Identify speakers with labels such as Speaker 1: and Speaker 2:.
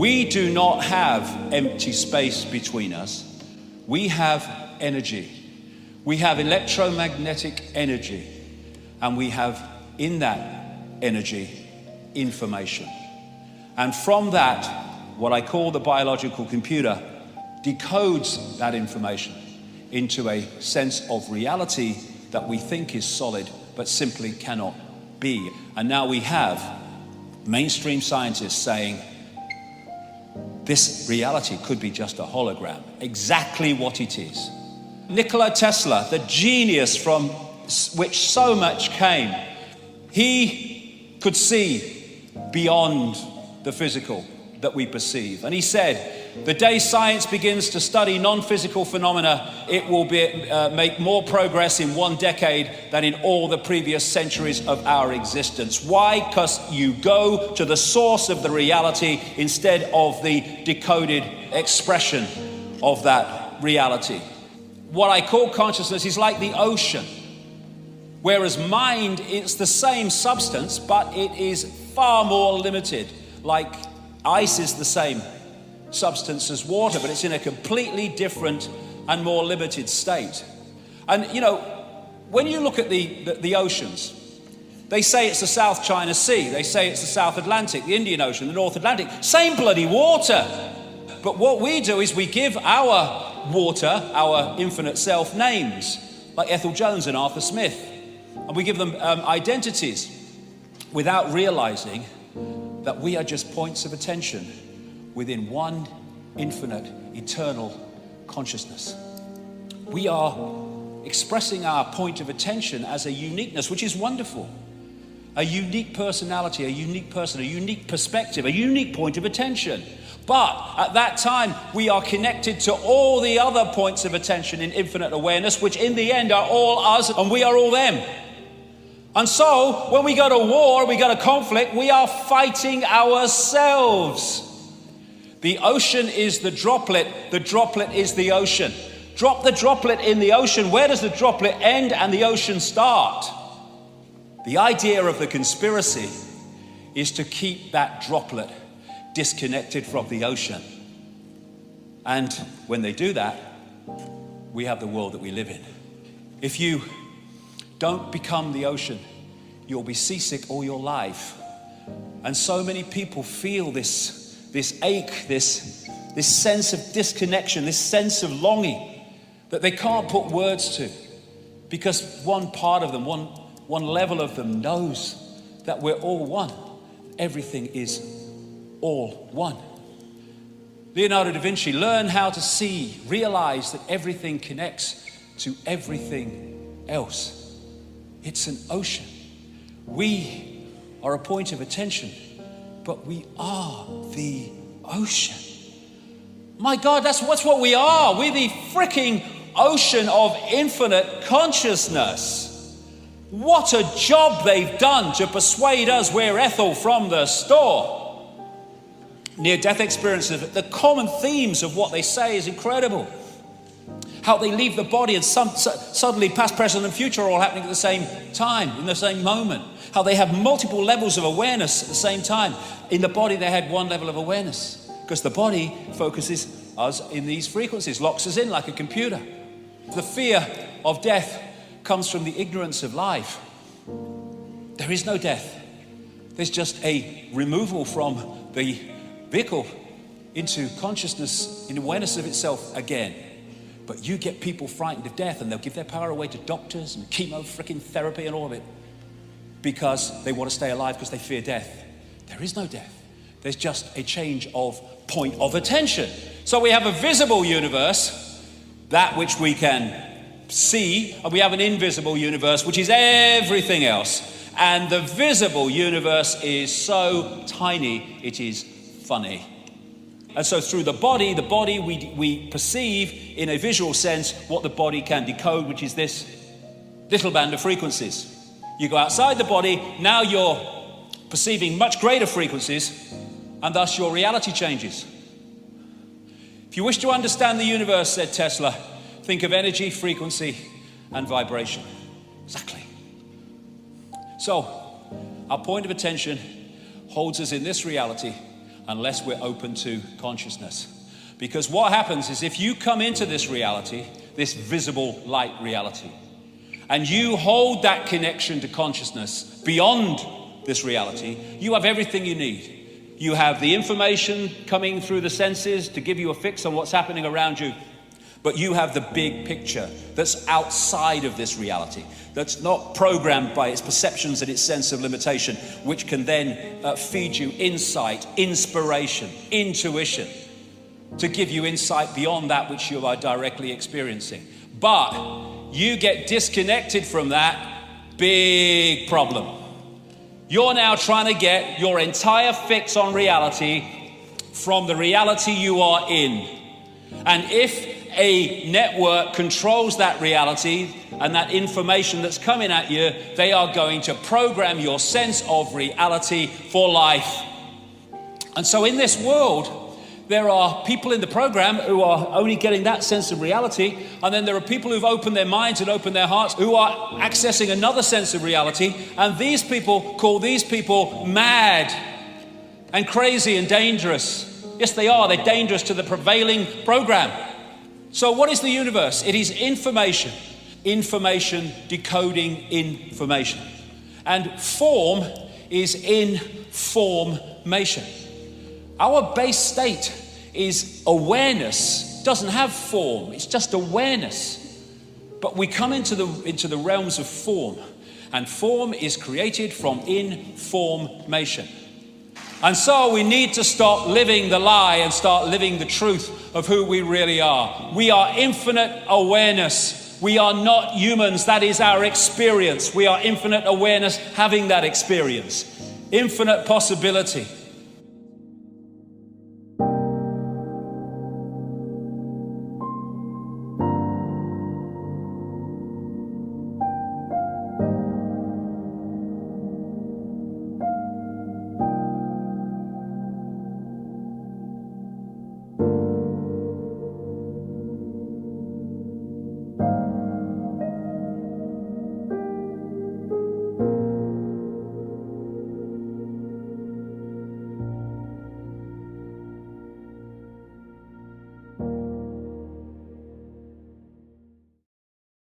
Speaker 1: We do not have empty space between us. We have energy. We have electromagnetic energy. And we have, in that energy, information. And from that, what I call the biological computer decodes that information into a sense of reality that we think is solid, but simply cannot be. And now we have mainstream scientists saying, this reality could be just a hologram, exactly what it is. Nikola Tesla, the genius from which so much came, he could see beyond the physical that we perceive. And he said, the day science begins to study non-physical phenomena, it will make more progress in 1 decade than in all the previous centuries of our existence. Why? Because you go to the source of the reality instead of the decoded expression of that reality. What I call consciousness is like the ocean, whereas mind, it's the same substance, but it is far more limited. Like ice is the same substance as water, but it's in a completely different and more limited state. And you know, when you look at the oceans, they say it's the South China Sea, they say it's the South Atlantic, the Indian Ocean, the North Atlantic, same bloody water. But what we do is we give our water, our infinite self, names, like Ethel Jones and Arthur Smith, and we give them identities without realizing that we are just points of attention within one infinite, eternal consciousness. We are expressing our point of attention as a uniqueness, which is wonderful. A unique personality, a unique person, a unique perspective, a unique point of attention. But at that time, we are connected to all the other points of attention in infinite awareness, which in the end are all us and we are all them. And so, when we go to war, we go to conflict, we are fighting ourselves. The ocean is the droplet is the ocean. Drop the droplet in the ocean, where does the droplet end and the ocean start? The idea of the conspiracy is to keep that droplet disconnected from the ocean. And when they do that, we have the world that we live in. If you don't become the ocean, you'll be seasick all your life. And so many people feel this ache, this sense of disconnection, this sense of longing that they can't put words to, because one part of them, one level of them knows that we're all one. Everything is all one. Leonardo da Vinci learned how to see, realize that everything connects to everything else. It's an ocean. We are a point of attention, but we are the ocean. My God, that's what we are. We're the freaking ocean of infinite consciousness. What a job they've done to persuade us we're Ethel from the store. Near-death experiences, the common themes of what they say is incredible. How they leave the body and suddenly past, present and future are all happening at the same time, in the same moment. How they have multiple levels of awareness at the same time. In the body they had one level of awareness, because the body focuses us in these frequencies, locks us in like a computer. The fear of death comes from the ignorance of life. There is no death. There's just a removal from the vehicle into consciousness, in awareness of itself again. But you get people frightened of death and they'll give their power away to doctors and chemo freaking therapy and all of it because they want to stay alive because they fear death. There is no death. There's just a change of point of attention. So we have a visible universe, that which we can see, and we have an invisible universe, which is everything else. And the visible universe is so tiny, it is funny. And so through the body we perceive in a visual sense what the body can decode, which is this little band of frequencies. You go outside the body, now you're perceiving much greater frequencies, and thus your reality changes. If you wish to understand the universe, said Tesla, think of energy, frequency, and vibration. Exactly. So, our point of attention holds us in this reality, unless we're open to consciousness. Because what happens is if you come into this reality, this visible light reality, and you hold that connection to consciousness beyond this reality, you have everything you need. You have the information coming through the senses to give you a fix on what's happening around you, but you have the big picture that's outside of this reality, that's not programmed by its perceptions and its sense of limitation, which can then feed you insight, inspiration, intuition, to give you insight beyond that which you are directly experiencing. But you get disconnected from that, big problem. You're now trying to get your entire fix on reality from the reality you are in. And if a network controls that reality and that information that's coming at you, they are going to program your sense of reality for life. And so in this world, there are people in the program who are only getting that sense of reality, and then there are people who've opened their minds and opened their hearts who are accessing another sense of reality, and these people call these people mad and crazy and dangerous. Yes, they are. They're dangerous to the prevailing program. So what is the universe? It is information. Information decoding information. And form is information. Our base state is awareness. It doesn't have form, it's just awareness. But we come into the realms of form, and form is created from information. And so we need to stop living the lie and start living the truth of who we really are. We are infinite awareness. We are not humans. That is our experience. We are infinite awareness having that experience. Infinite possibility.